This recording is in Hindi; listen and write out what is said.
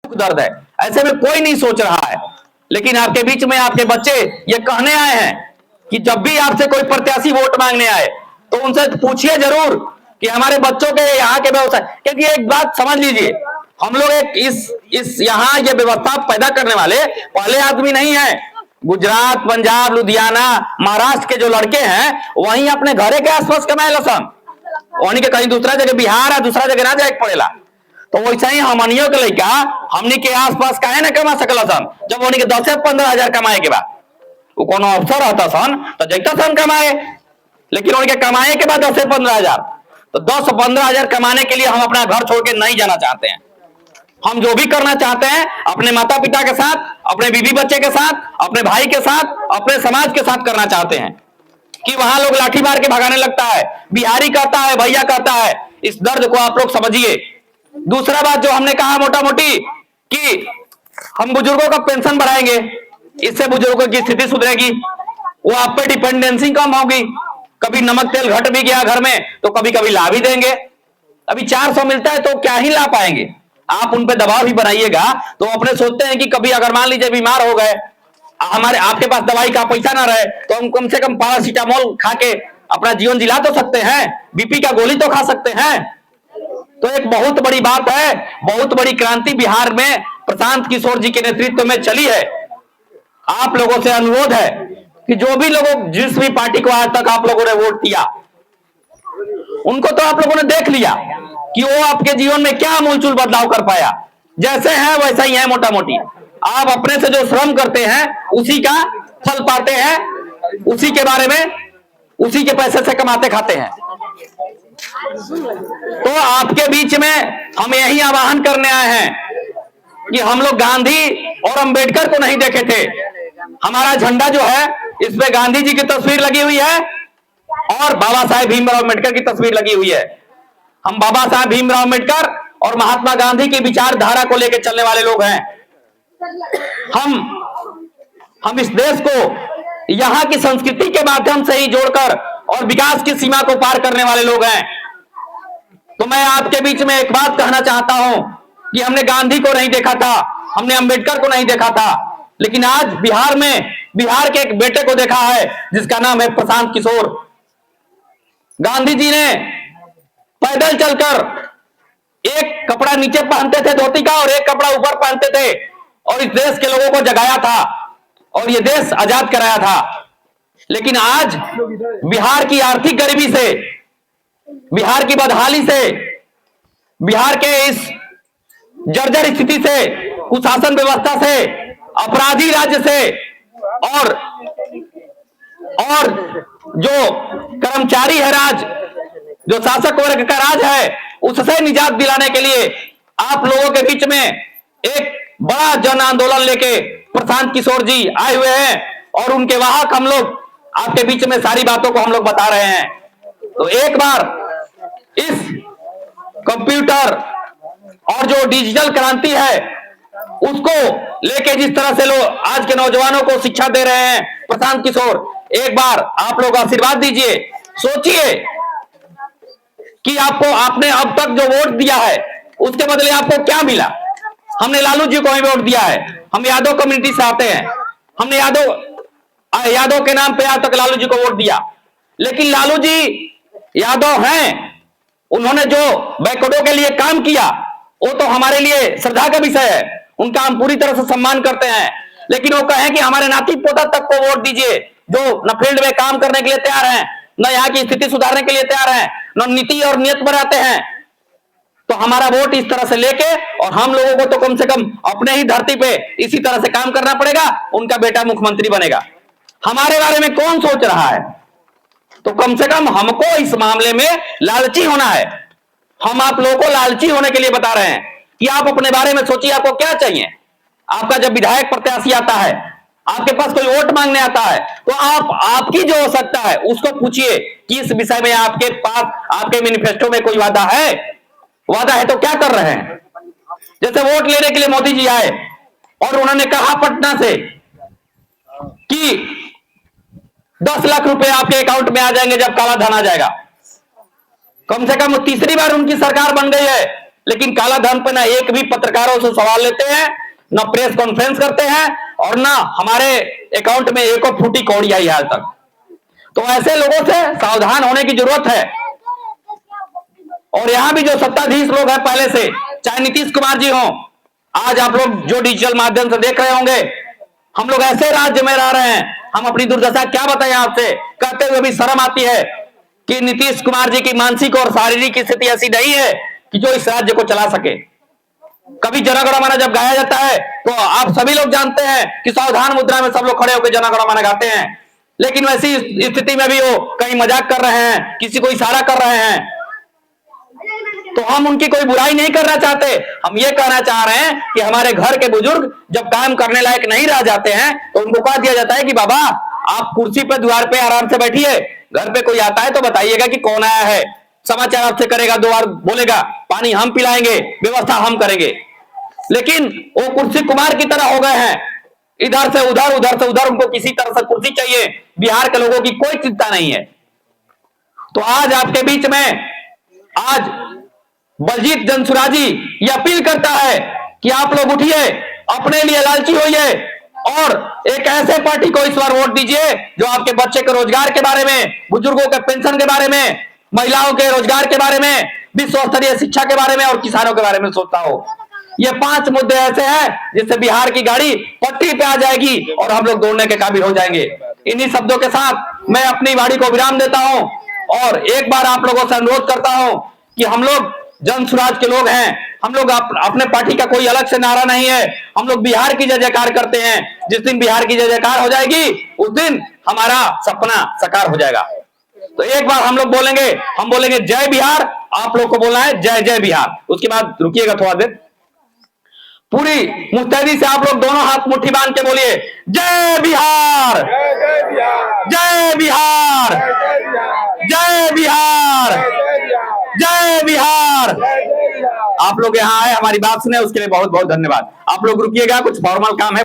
दुख दर्द है, ऐसे में कोई नहीं सोच रहा है। लेकिन आपके बीच में आपके बच्चे ये कहने आए हैं कि जब भी आपसे कोई प्रत्याशी वोट मांगने आए तो उनसे पूछिए जरूर कि हमारे बच्चों के यहाँ के व्यवस्था, क्योंकि एक बात समझ लीजिए, हम लोग एक इस यहाँ ये व्यवस्था पैदा करने वाले पहले आदमी नहीं है। गुजरात, पंजाब, लुधियाना, महाराष्ट्र के जो लड़के हैं वहीं अपने घरे के आसपास कमाए लसन, वहीं के कहीं दूसरा जगह बिहार है, दूसरा जगह ना जाए पड़ेला। तो वैसा ही हमनियों के लड़का हमनी के आसपास काहे ना कमा सकल सन, जब उन्हीं के 10 से 15 हजार कमाए के बाद वो कोनो अवसर रहता सन तो जैता सन कमाए, लेकिन उनके कमाए के बाद 10 से 15 हजार, तो 10-15 हजार कमाने के लिए हम अपना घर छोड़ के नहीं जाना चाहते हैं। हम जो भी करना चाहते हैं अपने माता पिता के साथ, अपने बीवी बच्चे के साथ, अपने भाई के साथ, अपने समाज के साथ करना चाहते हैं। कि वहां लोग लाठी मार के भगाने लगता है, बिहारी कहता है, भैया कहता है, इस दर्द को आप लोग समझिए। दूसरा बात जो हमने कहा मोटा मोटी कि हम बुजुर्गों का पेंशन बढ़ाएंगे, इससे बुजुर्गों की स्थिति सुधरेगी, वो आप पे डिपेंडेंसी कम होगी। कभी नमक तेल घट भी गया घर में तो कभी कभी ला भी देंगे। अभी 400 मिलता है तो क्या ही ला पाएंगे, आप उन पे दबाव भी बनाइएगा तो अपने सोचते हैं कि कभी अगर मान लीजिए बीमार हो गए, हमारे आपके पास दवाई का पैसा ना रहे तो हम कम से कम पैरासीटामोल खा के अपना जीवन जिला तो सकते हैं, बीपी का गोली तो खा सकते हैं। तो एक बहुत बड़ी बात है, बहुत बड़ी क्रांति बिहार में प्रशांत किशोर जी के नेतृत्व में चली है। आप लोगों से अनुरोध है कि जो भी लोगों जिस भी पार्टी को आज तक आप लोगों ने वोट दिया उनको तो आप लोगों ने देख लिया कि वो आपके जीवन में क्या मूलचूल बदलाव कर पाया। जैसे है वैसा ही है मोटा मोटी, आप अपने से जो श्रम करते हैं उसी का फल पाते हैं, उसी के बारे में उसी के पैसे से कमाते खाते हैं। तो आपके बीच में हम यही आह्वान करने आए हैं कि हम लोग गांधी और अंबेडकर को नहीं देखे थे। हमारा झंडा जो है इसमें गांधी जी की तस्वीर लगी हुई है और बाबा साहेब भीमराव अम्बेडकर की तस्वीर लगी हुई है। हम बाबा साहेब भीमराव अम्बेडकर और महात्मा गांधी की विचारधारा को लेकर चलने वाले लोग हैं। हम इस देश को यहाँ की संस्कृति के माध्यम से ही जोड़कर और विकास की सीमा को पार करने वाले लोग हैं। तो मैं आपके बीच में एक बात कहना चाहता हूं कि हमने गांधी को नहीं देखा था, हमने अंबेडकर को नहीं देखा था, लेकिन आज बिहार में बिहार के एक बेटे को देखा है जिसका नाम है प्रशांत किशोर। गांधी जी ने पैदल चलकर एक कपड़ा नीचे पहनते थे धोती का और एक कपड़ा ऊपर पहनते थे और इस देश के लोगों को जगाया था और ये देश आजाद कराया था। लेकिन आज बिहार की आर्थिक गरीबी से, बिहार की बदहाली से, बिहार के इस जर्जर स्थिति से, कुशासन व्यवस्था से, अपराधी राज्य से और जो कर्मचारी है राज, जो शासक वर्ग का राज है, उससे निजात दिलाने के लिए आप लोगों के बीच में एक बड़ा जन आंदोलन लेके प्रशांत किशोर जी आए हुए हैं और उनके वाहक हम लोग आपके बीच में सारी बातों को हम लोग बता रहे हैं। तो एक बार इस कंप्यूटर और जो डिजिटल क्रांति है उसको लेके जिस तरह से लोग आज के नौजवानों को शिक्षा दे रहे हैं प्रशांत किशोर, एक बार आप लोग आशीर्वाद दीजिए। सोचिए कि आपने अब तक जो वोट दिया है उसके बदले आपको क्या मिला। हमने लालू जी को ही वोट दिया है, हम यादव कम्युनिटी से आते हैं, हमने यादव के नाम पे आज तक लालू जी को वोट दिया। लेकिन लालू जी यादव हैं, उन्होंने जो बैकवर्डों के लिए काम किया वो तो हमारे लिए श्रद्धा का विषय है, उनका हम पूरी तरह से सम्मान करते हैं। लेकिन वो कहें कि हमारे नाती पोता तक को वोट दीजिए जो न फील्ड में काम करने के लिए तैयार हैं, न यहाँ की स्थिति सुधारने के लिए तैयार हैं, न नीति और नियत बनाते हैं, तो हमारा वोट इस तरह से लेके और हम लोगों को तो कम से कम अपने ही धरती पे इसी तरह से काम करना पड़ेगा, उनका बेटा मुख्यमंत्री बनेगा। हमारे बारे में कौन सोच रहा है? तो कम से कम हमको इस मामले में लालची होना है। हम आप लोगों को लालची होने के लिए बता रहे हैं कि आप अपने बारे में सोचिए आपको क्या चाहिए। आपका जब विधायक प्रत्याशी आता है, आपके पास कोई वोट मांगने आता है, तो आपकी जो हो सकता है उसको पूछिए कि इस विषय में आपके पास आपके मैनिफेस्टो में कोई वादा है? वादा है तो क्या कर रहे हैं? जैसे वोट लेने के लिए मोदी जी आए और उन्होंने कहा पटना से कि 10 लाख रुपए आपके अकाउंट में आ जाएंगे जब काला धन आ जाएगा। कम से कम तीसरी बार उनकी सरकार बन गई है, लेकिन काला धन पे ना एक भी पत्रकारों से सवाल लेते हैं, ना प्रेस कॉन्फ्रेंस करते हैं, और ना हमारे अकाउंट में एक फूटी कौड़ी आई हाल तक। तो ऐसे लोगों से सावधान होने की जरूरत है। और यहां भी जो सत्ताधीश लोग हैं पहले से, चाहे नीतीश कुमार जी हों, आज आप लोग जो डिजिटल माध्यम से देख रहे होंगे, हम लोग ऐसे राज्य में रह रहे हैं, हम अपनी दुर्दशा क्या बताएं आपसे, कहते हुए भी शर्म आती है कि नीतीश कुमार जी की मानसिक और शारीरिक स्थिति ऐसी नहीं है कि जो इस राज्य को चला सके। कभी जनगणमन जब गाया जाता है तो आप सभी लोग जानते हैं कि सावधान मुद्रा में सब लोग खड़े होकर जनगणमन गाते हैं, लेकिन वैसी स्थिति में भी वो कहीं मजाक कर रहे हैं, किसी को इशारा कर रहे हैं। तो हम उनकी कोई बुराई नहीं करना चाहते, हम ये कहना चाह रहे हैं कि हमारे घर के बुजुर्ग जब काम करने लायक नहीं रह जाते हैं तो उनको कह दिया जाता है कि बाबा आप कुर्सी पे द्वार पे आराम से बैठिए, घर पे कोई आता है तो बताइएगा कि कौन आया है, समाचार आपसे करेगा, दो बार बोलेगा, पानी हम पिलाएंगे, व्यवस्था हम करेंगे। लेकिन वो कुर्सी कुमार की तरह हो गए हैं, इधर से उधर, उधर से उधर, उनको किसी तरह से कुर्सी चाहिए। बिहार के लोगों की कोई चिंता नहीं है। तो आज आपके बीच में आज बलजीत जनसुराजी ये अपील करता है कि आप लोग उठिए, अपने लिए लालची होइए और एक ऐसे पार्टी को इस बार वोट दीजिए जो आपके बच्चे के रोजगार के बारे में, बुजुर्गों के पेंशन के बारे में, महिलाओं के रोजगार के बारे में, विश्व स्तरीय शिक्षा के बारे में और किसानों के बारे में सोचता हो। ये 5 मुद्दे ऐसे हैं जिससे बिहार की गाड़ी पटरी पे आ जाएगी और हम लोग दौड़ने के काबिल हो जाएंगे। इन्हीं शब्दों के साथ मैं अपनी वाणी को विराम देता हूं और एक बार आप लोगों से अनुरोध करता हूं कि हम लोग जन स्वराज के लोग हैं, हम लोग अपने पार्टी का कोई अलग से नारा नहीं है, हम लोग बिहार की जय जयकार करते हैं। जिस दिन बिहार की जय जयकार हो जाएगी उस दिन हमारा सपना साकार हो जाएगा। तो एक बार हम लोग बोलेंगे, हम बोलेंगे जय बिहार, आप लोग को बोलना है जय जय बिहार। उसके बाद रुकिएगा थोड़ा देर, पूरी मुस्तैदी से आप लोग दोनों हाथ मुट्ठी बांध के बोलिए जय बिहार, जय बिहार, जय बिहार, जय बिहार। आप लोग यहाँ आए, हमारी बात सुने, उसके लिए बहुत बहुत धन्यवाद। आप लोग रुकिएगा, कुछ फॉर्मल काम है।